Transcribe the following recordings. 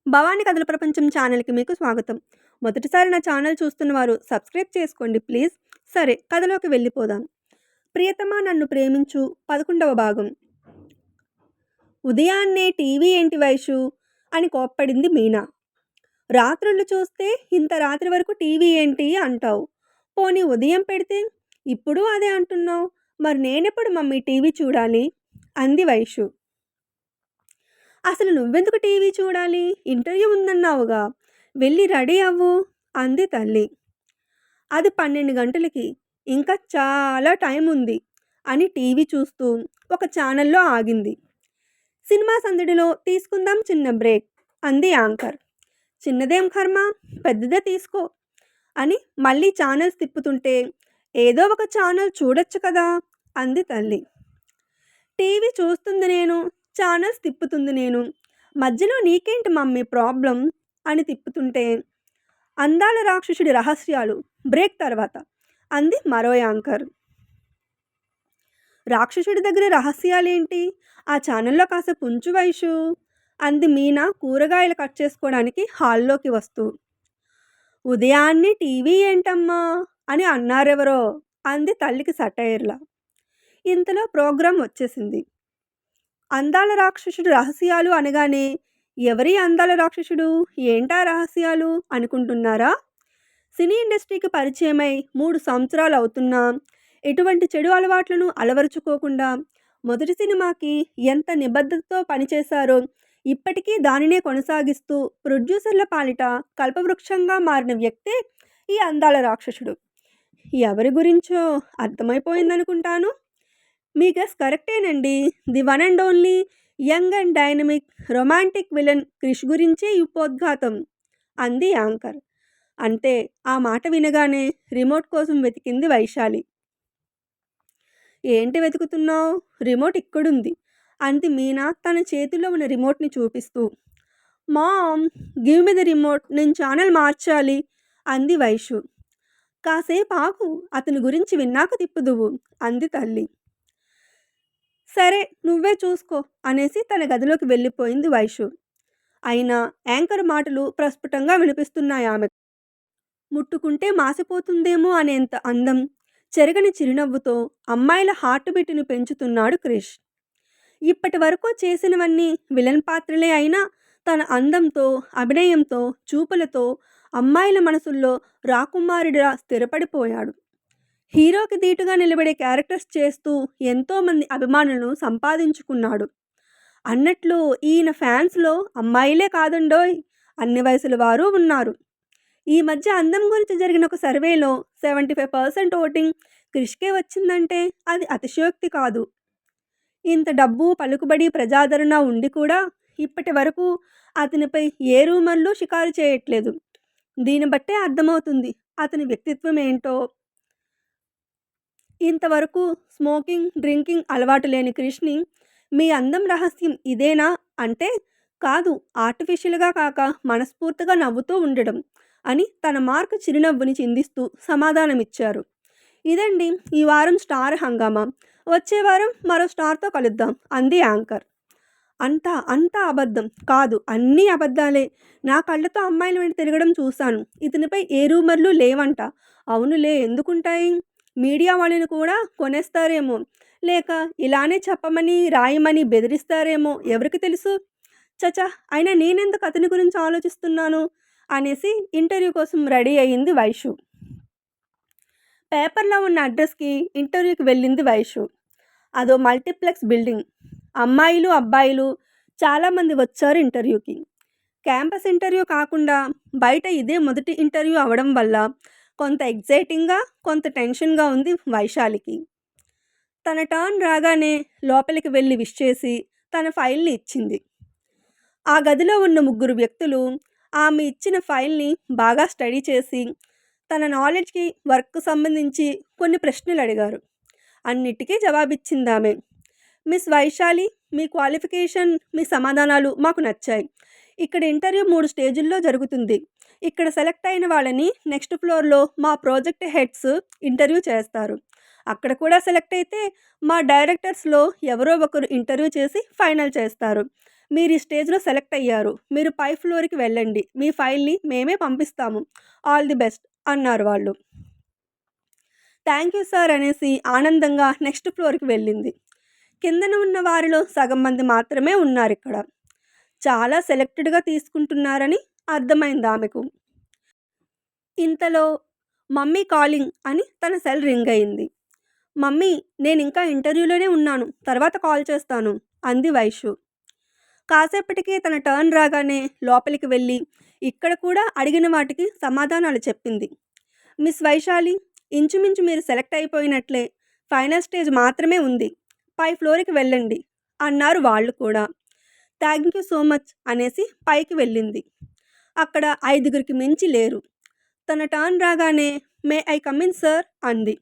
భవానీ కథల ప్రపంచం ఛానల్‌కి మీకు స్వాగతం. మొదటిసారి నా ఛానల్ చూస్తున్నవారు సబ్స్క్రైబ్ చేసుకోండి ప్లీజ్. సరే కథలోకి వెళ్ళిపోదాం. ప్రియతమా నన్ను ప్రేమించు 11వ భాగం. ఉదయాన్నే టీవీ ఏంటి వైషు అని కోప్పడింది మీనా. రాత్రుళ్ళు చూస్తే ఇంత రాత్రి వరకు టీవీ ఏంటి అంటావు. పోనీ ఉదయం పెడితే ఇప్పుడు అదే అంటున్నావు. మరి నేనెప్పుడు మమ్మీ టీవీ చూడాలి అంది వైషు. అసలు నువ్వెందుకు టీవీ చూడాలి? ఇంటర్వ్యూ ఉందన్నావుగా. వెళ్ళి రెడీ అవ్వు అంది తల్లి. అది 12 గంటలకి. ఇంకా చాలా టైం ఉంది అని టీవీ చూస్తూ ఒక ఛానల్లో ఆగింది. సినిమా సందడిలో తీసుకుందాం చిన్న బ్రేక్ అంది యాంకర్. చిన్నదేం కర్మ, పెద్దదే తీసుకో అని మళ్ళీ ఛానల్స్ తిప్పుతుంటే ఏదో ఒక ఛానల్ చూడొచ్చు కదా అంది తల్లి. టీవీ చూస్తుంది నేను, ఛానల్స్ తిప్పుతుంది నేను, మధ్యలో నీకేంటి మమ్మీ ప్రాబ్లం అని తిప్పుతుంటే అందాల రాక్షసుడి రహస్యాలు బ్రేక్ తర్వాత అంది మరో యాంకర్. రాక్షసుడి దగ్గర రహస్యాలేంటి? ఆ ఛానల్లో కాసేపు ఉంచు వైషు అంది మీనా కూరగాయలు కట్ చేసుకోవడానికి హాల్లోకి వస్తూ. ఉదయాన్నే టీవీ ఏంటమ్మా అని అన్నారెవరో అంది తల్లికి సటైర్లా. ఇంతలో ప్రోగ్రాం వచ్చేసింది. అందాల రాక్షసుడు రహస్యాలు అనగానే ఎవరి అందాల రాక్షసుడు, ఏంటా రహస్యాలు అనుకుంటున్నారా? సినీ ఇండస్ట్రీకి పరిచయమై 3 సంవత్సరాలు అవుతున్నా ఎటువంటి చెడు అలవాట్లను అలవరుచుకోకుండా మొదటి సినిమాకి ఎంత నిబద్ధతతో పనిచేశారో ఇప్పటికీ దానినే కొనసాగిస్తూ ప్రొడ్యూసర్ల పాలిట కల్పవృక్షంగా మారిన వ్యక్తే ఈ అందాల రాక్షసుడు. ఎవరి గురించో అర్థమైపోయిందనుకుంటాను. మీ గెస్ కరెక్టేనండి. The one and only young and dynamic romantic villain Krish గురించే ఈ ఉపోద్ఘాతం అంది యాంకర్. అంటే ఆ మాట వినగానే రిమోట్ కోసం వెతికింది వైశాలి. ఏంటి వెతుకుతున్నావు? రిమోట్ ఇక్కడుంది అంది మీనా తన చేతిలో ఉన్న రిమోట్ని చూపిస్తూ. Mom give me the remote, నేను ఛానల్ మార్చాలి అంది వైషు. కాసేపు ఆగు, అతని గురించి విన్నాక తిప్పుదువు అంది తల్లి. సరే నువ్వే చూసుకో అనేసి తన గదిలోకి వెళ్ళిపోయింది వైషు. అయినా యాంకర్ మాటలు ప్రస్ఫుటంగా వినిపిస్తున్నాయి ఆమె. ముట్టుకుంటే మాసిపోతుందేమో అనేంత అందం, చెరగని చిరునవ్వుతో అమ్మాయిల హార్ట్ బీట్ను పెంచుతున్నాడు క్రిష్. ఇప్పటి వరకు చేసినవన్నీ విలన్ పాత్రలే అయినా తన అందంతో, అభినయంతో, చూపులతో అమ్మాయిల మనసుల్లో రాకుమారుడిలా స్థిరపడిపోయాడు. హీరోకి ధీటుగా నిలబడే క్యారెక్టర్స్ చేస్తూ ఎంతోమంది అభిమానులను సంపాదించుకున్నాడు. అన్నట్లు ఈయన ఫ్యాన్స్లో అమ్మాయిలే కాదండోయ్, అన్ని వయసుల వారు ఉన్నారు. ఈ మధ్య అందం గురించి జరిగిన ఒక సర్వేలో 75% ఓటింగ్ క్రిష్కే వచ్చిందంటే అది అతిశయోక్తి కాదు. ఇంత డబ్బు, పలుకుబడి, ప్రజాదరణ ఉండి కూడా ఇప్పటి వరకు అతనిపై ఏ రూమర్లు షికారు చేయట్లేదు. దీన్ని బట్టే అర్థమవుతుంది అతని వ్యక్తిత్వం ఏంటో. ఇంతవరకు స్మోకింగ్, డ్రింకింగ్ అలవాటు లేని క్రిష్ని మీ అందం రహస్యం ఇదేనా అంటే కాదు, ఆర్టిఫిషియల్గా కాక మనస్ఫూర్తిగా నవ్వుతూ ఉండడం అని తన మార్క్ చిరునవ్వుని చిందిస్తూ సమాధానమిచ్చారు. ఇదండి ఈ వారం స్టార్ హంగామా. వచ్చే వారం మరో స్టార్తో కలుద్దాం అంది యాంకర్. అంతా అబద్ధం కాదు, అన్నీ అబద్ధాలే. నా కళ్ళతో అమ్మాయిల వెంట తిరగడం చూశాను. ఇతనిపై ఏ రూమర్లు లేవంట. అవునులే, ఎందుకుంటాయి? మీడియా వాళ్ళని కూడా కొనేస్తారేమో, లేక ఇలానే చెప్పమని రాయమని బెదిరిస్తారేమో, ఎవరికి తెలుసు. చచా, అయినా నేనెందుకు అతని గురించి ఆలోచిస్తున్నాను అనేసి ఇంటర్వ్యూ కోసం రెడీ అయ్యింది వైషు. పేపర్లో ఉన్న అడ్రస్కి ఇంటర్వ్యూకి వెళ్ళింది వైషు. అదో మల్టీప్లెక్స్ బిల్డింగ్. అమ్మాయిలు, అబ్బాయిలు చాలామంది వచ్చారు ఇంటర్వ్యూకి. క్యాంపస్ ఇంటర్వ్యూ కాకుండా బయట ఇదే మొదటి ఇంటర్వ్యూ అవడం వల్ల కొంత ఎగ్జైటింగ్గా, కొంత టెన్షన్గా ఉంది వైశాలికి. తన టర్న్ రాగానే లోపలికి వెళ్ళి విష్ చేసి తన ఫైల్ని ఇచ్చింది. ఆ గదిలో ఉన్న 3 వ్యక్తులు ఆమె ఇచ్చిన ఫైల్ని బాగా స్టడీ చేసి తన నాలెడ్జ్కి, వర్క్కు సంబంధించి కొన్ని ప్రశ్నలు అడిగారు. అన్నిటికీ జవాబిచ్చిందామె. మిస్ వైశాలి, మీ క్వాలిఫికేషన్, మీ సమాధానాలు మాకు నచ్చాయి. ఇక్కడ ఇంటర్వ్యూ 3 స్టేజుల్లో జరుగుతుంది. ఇక్కడ సెలెక్ట్ అయిన వాళ్ళని నెక్స్ట్ ఫ్లోర్లో మా ప్రాజెక్ట్ హెడ్స్ ఇంటర్వ్యూ చేస్తారు. అక్కడ కూడా సెలెక్ట్ అయితే మా డైరెక్టర్స్లో ఎవరో ఒకరు ఇంటర్వ్యూ చేసి ఫైనల్ చేస్తారు. మీరు ఈ స్టేజ్‌లో సెలెక్ట్ అయ్యారు. మీరు పై ఫ్లోర్‌కి వెళ్ళండి. మీ ఫైల్‌ని మేమే పంపిస్తాము. ఆల్ ది బెస్ట్" అన్నారు వాళ్ళు. థ్యాంక్ యూ సార్ అనేసి ఆనందంగా నెక్స్ట్ ఫ్లోర్‌కి వెళ్ళింది. కిందన ఉన్న వారిలో సగం మంది మాత్రమే ఉన్నారిక్కడ. చాలా సెలెక్టెడ్‌గా తీసుకుంటున్నారని అర్థమైందామెకు. ఇంతలో మమ్మీ కాలింగ్ అని తన సెల్ రింగ్ అయింది. మమ్మీ, నేనింకా ఇంటర్వ్యూలోనే ఉన్నాను. తర్వాత కాల్ చేస్తాను అంది వైషు. కాసేపటికి తన టర్న్ రాగానే లోపలికి వెళ్ళి ఇక్కడ కూడా అడిగిన వాటికి సమాధానాలు చెప్పింది. మిస్ వైశాలి, ఇంచుమించు మీరు సెలెక్ట్ అయిపోయినట్లే. ఫైనల్ స్టేజ్ మాత్రమే ఉంది. పై ఫ్లోర్‌కి వెళ్ళండి అన్నారు వాళ్ళు కూడా. థ్యాంక్ యూ సో మచ్ అనేసి పైకి వెళ్ళింది. అక్కడ 5గురికి మించి లేరు. తన టర్న్ రాగానే మే ఐ కమిన్ సార్ అంది.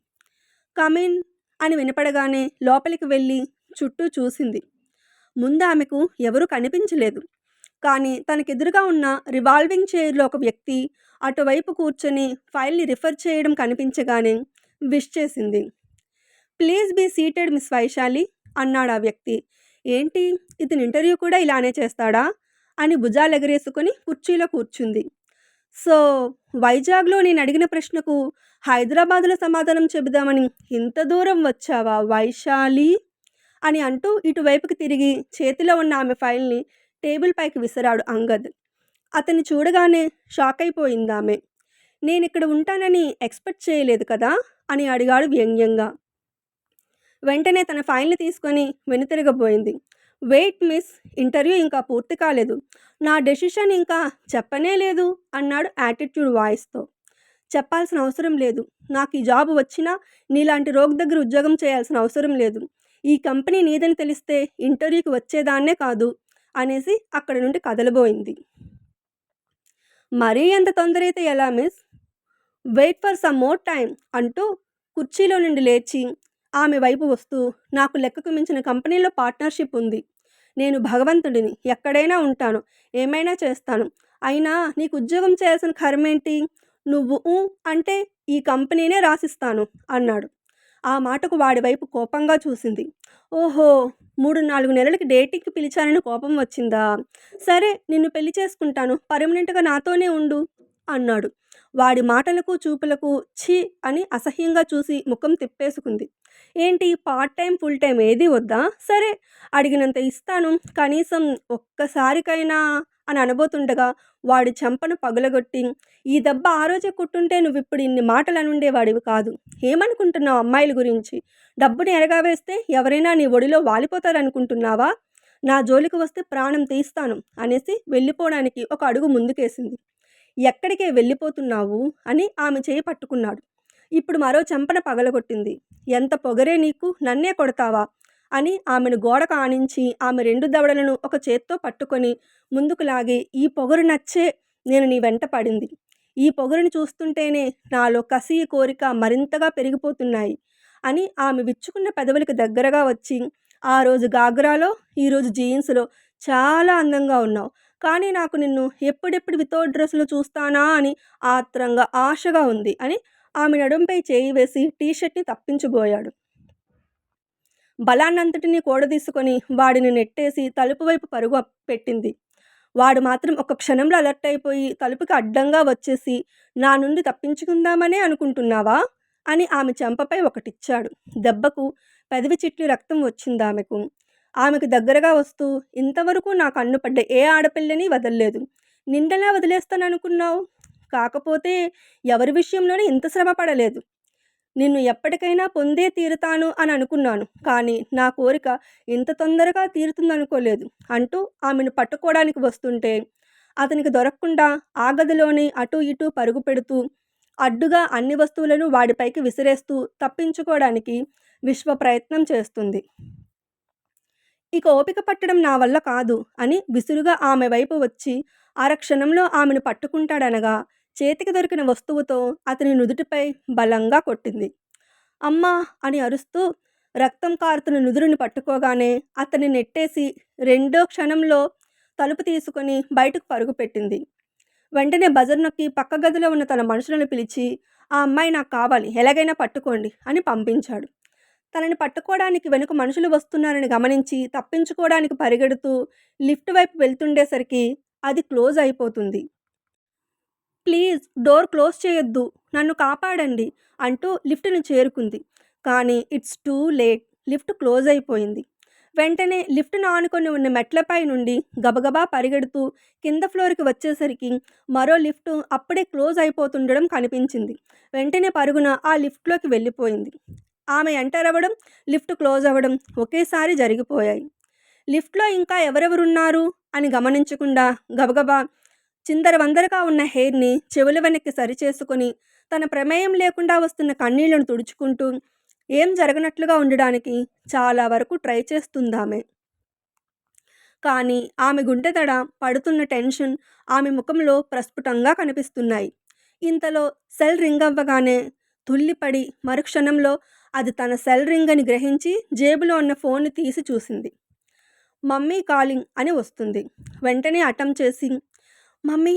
కమిన్ అని వినపడగానే లోపలికి వెళ్ళి చుట్టూ చూసింది. ముందు ఆమెకు ఎవరూ కనిపించలేదు. కానీ తనకెదురుగా ఉన్న రివాల్వింగ్ చైర్లో ఒక వ్యక్తి అటువైపు కూర్చొని ఫైల్ని రిఫర్ చేయడం కనిపించగానే విష్ చేసింది. Please be seated miss Vaishali అన్నాడు ఆ వ్యక్తి. ఏంటి, ఇతని ఇంటర్వ్యూ కూడా ఇలానే చేస్తాడా అని భుజాలెగరేసుకొని కుర్చీలో కూర్చుంది. సో వైజాగ్లో నేను అడిగిన ప్రశ్నకు హైదరాబాద్లో సమాధానం చెబుదామని ఇంత దూరం వచ్చావా వైశాలి అని అంటూ ఇటువైపుకి తిరిగి చేతిలో ఉన్న ఆమె ఫైల్ని టేబుల్ పైకి విసిరాడు అంగద్. అతన్ని చూడగానే షాక్ అయిపోయిందామె. నేనిక్కడ ఉంటానని ఎక్స్పెక్ట్ చేయలేదు కదా అని అడిగాడు వ్యంగ్యంగా. వెంటనే తన ఫైల్ని తీసుకొని వెనుతిరగబోయింది. వెయిట్ మిస్, ఇంటర్వ్యూ ఇంకా పూర్తి కాలేదు. నా డెసిషన్ ఇంకా చెప్పనే లేదు అన్నాడు యాటిట్యూడ్ వాయిస్తో. చెప్పాల్సిన అవసరం లేదు. నాకు ఈ జాబ్ వచ్చినా నీలాంటి రోగ్ దగ్గర ఉద్యోగం చేయాల్సిన అవసరం లేదు. ఈ కంపెనీ నీదని తెలిస్తే ఇంటర్వ్యూకి వచ్చేదాన్నే కాదు అనేసి అక్కడి నుండి కదలబోయింది. మరీ ఎంత తొందర అయితే ఎలా miss, wait for some more time అంటూ కుర్చీలో నుండి లేచి ఆమె వైపు వస్తూ, నాకు లెక్కకు మించిన కంపెనీలో పార్ట్నర్షిప్ ఉంది. నేను భగవంతుడిని, ఎక్కడైనా ఉంటాను, ఏమైనా చేస్తాను. అయినా నీకు ఉద్యోగం చేయాల్సిన కర్మేంటి? నువ్వు అంటే ఈ కంపెనీనే రాసిస్తాను అన్నాడు. ఆ మాటకు వాడి వైపు కోపంగా చూసింది. ఓహో, 3-4 నెలలకి డేటింగ్కి పిలిచానని కోపం వచ్చిందా? సరే, నిన్ను పెళ్లి చేసుకుంటాను, పర్మనెంట్గా నాతోనే ఉండు అన్నాడు. వాడి మాటలకు చూపులకు ఛీ అని అసహ్యంగా చూసి ముఖం తిప్పేసుకుంది. ఏంటి, పార్ట్ టైం ఫుల్ టైం ఏది వద్దా? సరే, అడిగినంత ఇస్తాను, కనీసం ఒక్కసారికైనా అని అనబోతుండగా వాడి చెంపను పగులగొట్టి, ఈ దెబ్బ ఆ రోజే కొట్టుంటే నువ్విప్పుడు ఇన్ని మాటలు అనుండేవాడివి కాదు. ఏమనుకుంటున్నావు అమ్మాయిల గురించి? డబ్బుని ఎరగావేస్తే ఎవరైనా నీ ఒడిలో వాలిపోతారనుకుంటున్నావా? నా జోలికి వస్తే ప్రాణం తీస్తాను అనేసి వెళ్ళిపోవడానికి ఒక అడుగు ముందుకేసింది. ఎక్కడికే వెళ్ళిపోతున్నావు అని ఆమె చేయి పట్టుకున్నాడు. ఇప్పుడు మరో చెంపన పగలగొట్టింది. ఎంత పొగరే నీకు, నన్నే కొడతావా అని ఆమెను గోడకు ఆనించి ఆమె 2 దవడలను ఒక చేత్తో పట్టుకొని ముందుకు లాగి, ఈ పొగరు నచ్చే నేను నీ వెంట పడింది. ఈ పొగరుని చూస్తుంటేనే నాలో కసి, కోరిక మరింతగా పెరిగిపోతున్నాయి అని ఆమె విచ్చుకున్న పెదవులకు దగ్గరగా వచ్చి, ఆ రోజు గాగ్రాలో, ఈరోజు జీన్స్లో చాలా అందంగా ఉన్నావు. కానీ నాకు నిన్ను ఎప్పుడెప్పుడు వితౌట్ డ్రెస్లో చూస్తానా అని ఆత్రంగా ఆశగా ఉంది అని ఆమె నడుంపై చేయి వేసి టీషర్ట్ని తప్పించబోయాడు. బలాన్నంతటినీ కూడదీసుకొని వాడిని నెట్టేసి తలుపు వైపు పరుగు పెట్టింది. వాడు మాత్రం ఒక క్షణంలో అలర్ట్ అయిపోయి తలుపుకి అడ్డంగా వచ్చేసి, నా నుండి తప్పించుకుందామనే అనుకుంటున్నావా అని ఆమె చెంపపై ఒకటిచ్చాడు. దెబ్బకు పెదవి చిట్లి రక్తం వచ్చిందామెకు. ఆమెకు దగ్గరగా వస్తూ, ఇంతవరకు నా కన్నుపడ్డ ఏ ఆడపిల్లని వదల్లేదు. నిండెలా వదిలేస్తాననుకున్నావు? కాకపోతే ఎవరి విషయంలోనే ఇంత శ్రమ పడలేదు. నిన్ను ఎప్పటికైనా పొందే తీరుతాను అని అనుకున్నాను. కానీ నా కోరిక ఇంత తొందరగా తీరుతుందనుకోలేదు అంటూ ఆమెను పట్టుకోవడానికి వస్తుంటే, అతనికి దొరకకుండా ఆ గదిలోని అటూ ఇటూ పరుగు పెడుతూ, అడ్డుగా అన్ని వస్తువులను వాడిపైకి విసిరేస్తూ తప్పించుకోవడానికి విశ్వ ప్రయత్నం చేస్తుంది. ఇక ఓపిక పట్టడం నా వల్ల కాదు అని విసురుగా ఆమె వైపు వచ్చి అరక్షణంలో ఆమెను పట్టుకుంటాడనగా చేతికి దొరికిన వస్తువుతో అతని నుదుటిపై బలంగా కొట్టింది. అమ్మా అని అరుస్తూ రక్తం కారుతున్న నుదురుని పట్టుకోగానే అతన్ని నెట్టేసి రెండో క్షణంలో తలుపు తీసుకొని బయటకు పరుగుపెట్టింది. వెంటనే బజర్ నొక్కి పక్క గదిలో ఉన్న తన మనుషులను పిలిచి, ఆ అమ్మాయి నాకు కావాలి, ఎలాగైనా పట్టుకోండి అని పంపించాడు. తనని పట్టుకోవడానికి వెనుక మనుషులు వస్తున్నారని గమనించి తప్పించుకోవడానికి పరిగెడుతూ లిఫ్ట్ వైపు వెళ్తుండేసరికి అది క్లోజ్ అయిపోతుంది. ప్లీజ్ డోర్ క్లోజ్ చేయొద్దు, నన్ను కాపాడండి అంటూ లిఫ్ట్‌ని చేరుకుంది. కానీ it's too late. Lift close అయిపోయింది. వెంటనే లిఫ్ట్‌ను ఆనుకొని ఉన్న మెట్లపై నుండి గబగబా పరిగెడుతూ కింద ఫ్లోర్‌కి వచ్చేసరికి మరో లిఫ్ట్ అప్పుడే క్లోజ్ అయిపోతుండడం కనిపించింది. వెంటనే పరుగున ఆ లిఫ్ట్‌లోకి వెళ్ళిపోయింది. ఆమె ఎంటర్ అవ్వడం, లిఫ్ట్ క్లోజ్ అవ్వడం ఒకేసారి జరిగిపోయాయి. లిఫ్ట్‌లో ఇంకా ఎవరెవరున్నారు అని గమనించకుండా గబగబా చిందరవందరగా ఉన్న హెయిర్‌ని చెవుల వెనక్కి సరిచేసుకొని, తన ప్రమేయం లేకుండా వస్తున్న కన్నీళ్లను తుడుచుకుంటూ, ఏం జరగనట్లుగా ఉండడానికి చాలా వరకు ట్రై చేస్తుందామె. కానీ ఆమె గుండెదడ, పడుతున్న టెన్షన్ ఆమె ముఖంలో ప్రస్ఫుటంగా కనిపిస్తున్నాయి. ఇంతలో సెల్ రింగ్ అవ్వగానే తుళ్ళిపడి మరుక్షణంలో అది తన సెల్ రింగ్ అని గ్రహించి జేబులో ఉన్న ఫోన్‌ని తీసి చూసింది. మమ్మీ కాలింగ్ అని వస్తుంది. వెంటనే అటెంప్ట్ చేసి మమ్మీ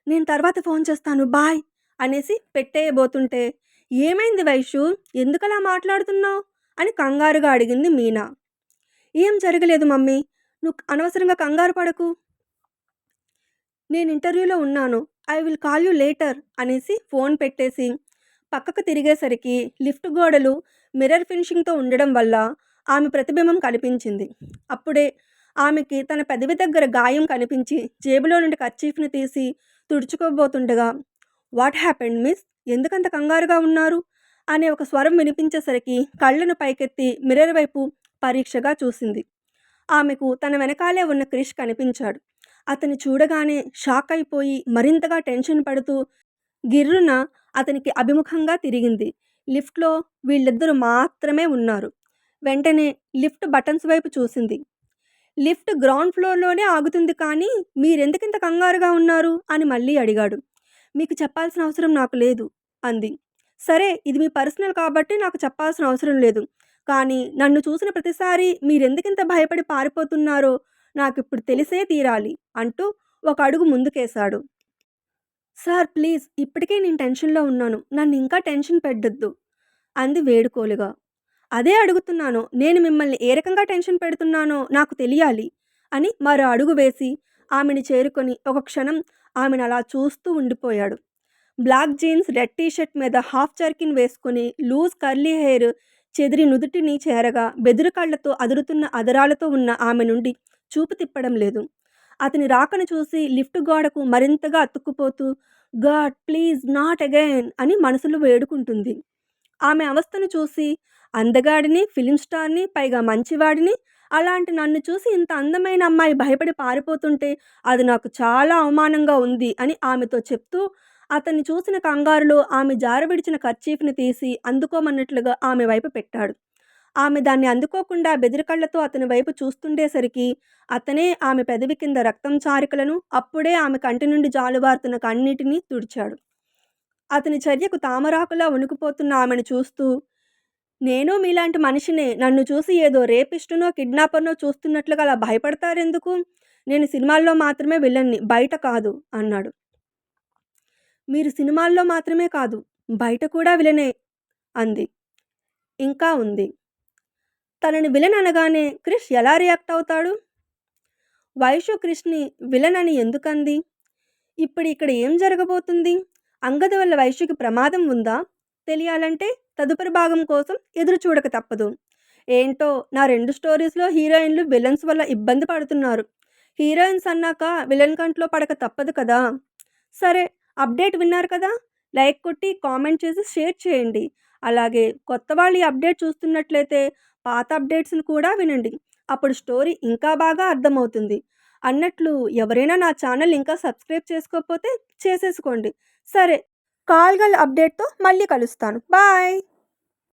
నేను తర్వాత ఫోన్ చేస్తాను బాయ్ అనేసి పెట్టేయబోతుంటే, ఏమైంది వైషు, ఎందుకలా మాట్లాడుతున్నావు అని కంగారుగా అడిగింది మీనా. ఏం జరగలేదు మమ్మీ, నువ్వు అనవసరంగా కంగారు పడకు, నేను ఇంటర్వ్యూలో ఉన్నాను, I will call you later అనేసి ఫోన్ పెట్టేసి పక్కకు తిరిగేసరికి లిఫ్ట్ గోడలు మిర్రర్ ఫినిషింగ్తో ఉండడం వల్ల ఆమె ప్రతిబింబం కనిపించింది. అప్పుడే ఆమెకి తన పెదవి దగ్గర గాయం కనిపించి జేబులో నుండి కర్చీఫ్ని తీసి తుడుచుకోబోతుండగా, వాట్ హ్యాపెండ్ మిస్, ఎందుకంత కంగారుగా ఉన్నారు అనే ఒక స్వరం వినిపించేసరికి కళ్ళను పైకెత్తి మిర్రర్ వైపు పరీక్షగా చూసింది. ఆమెకు తన వెనకాలే ఉన్న క్రిష్ కనిపించాడు. అతన్ని చూడగానే షాక్ అయిపోయి మరింతగా టెన్షన్ పడుతూ గిర్రున అతనికి అభిముఖంగా తిరిగింది. లిఫ్ట్లో వీళ్ళిద్దరూ మాత్రమే ఉన్నారు. వెంటనే లిఫ్ట్ బటన్స్ వైపు చూసింది. లిఫ్ట్ గ్రౌండ్ ఫ్లోర్‌లోనే ఆగుతుంది కానీ మీరెందుకింత కంగారుగా ఉన్నారు అని మళ్ళీ అడిగాడు. మీకు చెప్పాల్సిన అవసరం నాకు లేదు అంది. సరే, ఇది మీ పర్సనల్ కాబట్టి నాకు చెప్పాల్సిన అవసరం లేదు. కానీ నన్ను చూసిన ప్రతిసారి మీరెందుకింత భయపడి పారిపోతున్నారో నాకిప్పుడు తెలిసే తీరాలి అంటూ ఒక అడుగు ముందుకేశాడు. సార్ ప్లీజ్, ఇప్పటికే నేను టెన్షన్‌లో ఉన్నాను, నన్ను ఇంకా టెన్షన్ పెట్టొద్దు అంది వేడుకోలుగా. అదే అడుగుతున్నాను, నేను మిమ్మల్ని ఏ రకంగా టెన్షన్ పెడుతున్నానో నాకు తెలియాలి అని మరో అడుగు వేసి ఆమెని చేరుకొని ఒక క్షణం ఆమెను అలా చూస్తూ ఉండిపోయాడు. బ్లాక్ జీన్స్, రెడ్ టీషర్ట్ మీద హాఫ్ జర్కిన్ వేసుకుని లూజ్ కర్లీ హెయిర్ చెదిరి నుదుటిని చేరగా బెదురు కళ్ళతో అదురుతున్న అదరాలతో ఉన్న ఆమె నుండి చూపు తిప్పడం లేదు. అతని రాకను చూసి లిఫ్ట్ గోడకు మరింతగా అతుక్కుపోతూ గాడ్ ప్లీజ్ నాట్ అగైన్ అని మనసులో వేడుకుంటుంది. ఆమె అవస్థను చూసి అందగాడిని, ఫిలిం స్టార్ని, పైగా మంచివాడిని, అలాంటి నన్ను చూసి ఇంత అందమైన అమ్మాయి భయపడి పారిపోతుంటే అది నాకు చాలా అవమానంగా ఉంది అని ఆమెతో చెప్తూ అతన్ని చూసిన కంగారులో ఆమె జారవిడిచిన కర్చీఫ్ని తీసి అందుకోమన్నట్లుగా ఆమె వైపు పెట్టాడు. ఆమె దాన్ని అందుకోకుండా బెదిరికళ్లతో అతని వైపు చూస్తుండేసరికి అతనే ఆమె పెదవి కింద రక్తం చారికలను, అప్పుడే ఆమె కంటి నుండి జాలువారుతున్న కన్నీటిని తుడిచాడు. అతని చర్యకు తామరాకులా వణికిపోతున్న ఆమెను చూస్తూ, నేను మీలాంటి మనిషినే, నన్ను చూసి ఏదో రేపిస్టునో కిడ్నాపర్నో చూస్తున్నట్లుగా అలా భయపడతారెందుకు? నేను సినిమాల్లో మాత్రమే విలన్ని, బయట కాదు అన్నాడు. మీరు సినిమాల్లో మాత్రమే కాదు, బయట కూడా విలనే అంది. ఇంకా ఉంది. తనని విలన్ అనగానే క్రిష్ ఎలా రియాక్ట్ అవుతాడు? వైషు క్రిష్ని విలన్ అని ఎందుకంది? ఇప్పుడు ఇక్కడ ఏం జరగబోతుంది? అంగద వల్ల వైషుకి ప్రమాదం ఉందా? తెలియాలంటే తదుపరి భాగం కోసం ఎదురు చూడక తప్పదు. ఏంటో నా 2 స్టోరీస్లో హీరోయిన్లు విలన్స్ వల్ల ఇబ్బంది పడుతున్నారు. హీరోయిన్స్ అన్నాక విలన్ కంట్లో పడక తప్పదు కదా. సరే, అప్డేట్ విన్నారు కదా, లైక్ కొట్టి కామెంట్ చేసి షేర్ చేయండి. అలాగే కొత్త వాళ్ళు ఈ అప్డేట్ చూస్తున్నట్లయితే పాత అప్డేట్స్ని కూడా వినండి, అప్పుడు స్టోరీ ఇంకా బాగా అర్థమవుతుంది. అన్నట్లు ఎవరైనా నా ఛానల్ ఇంకా సబ్స్క్రైబ్ చేసుకోకపోతే చేసేసుకోండి. సరే, కాల్ గర్ల్ అప్డేట్తో మళ్ళీ కలుస్తాను. బాయ్.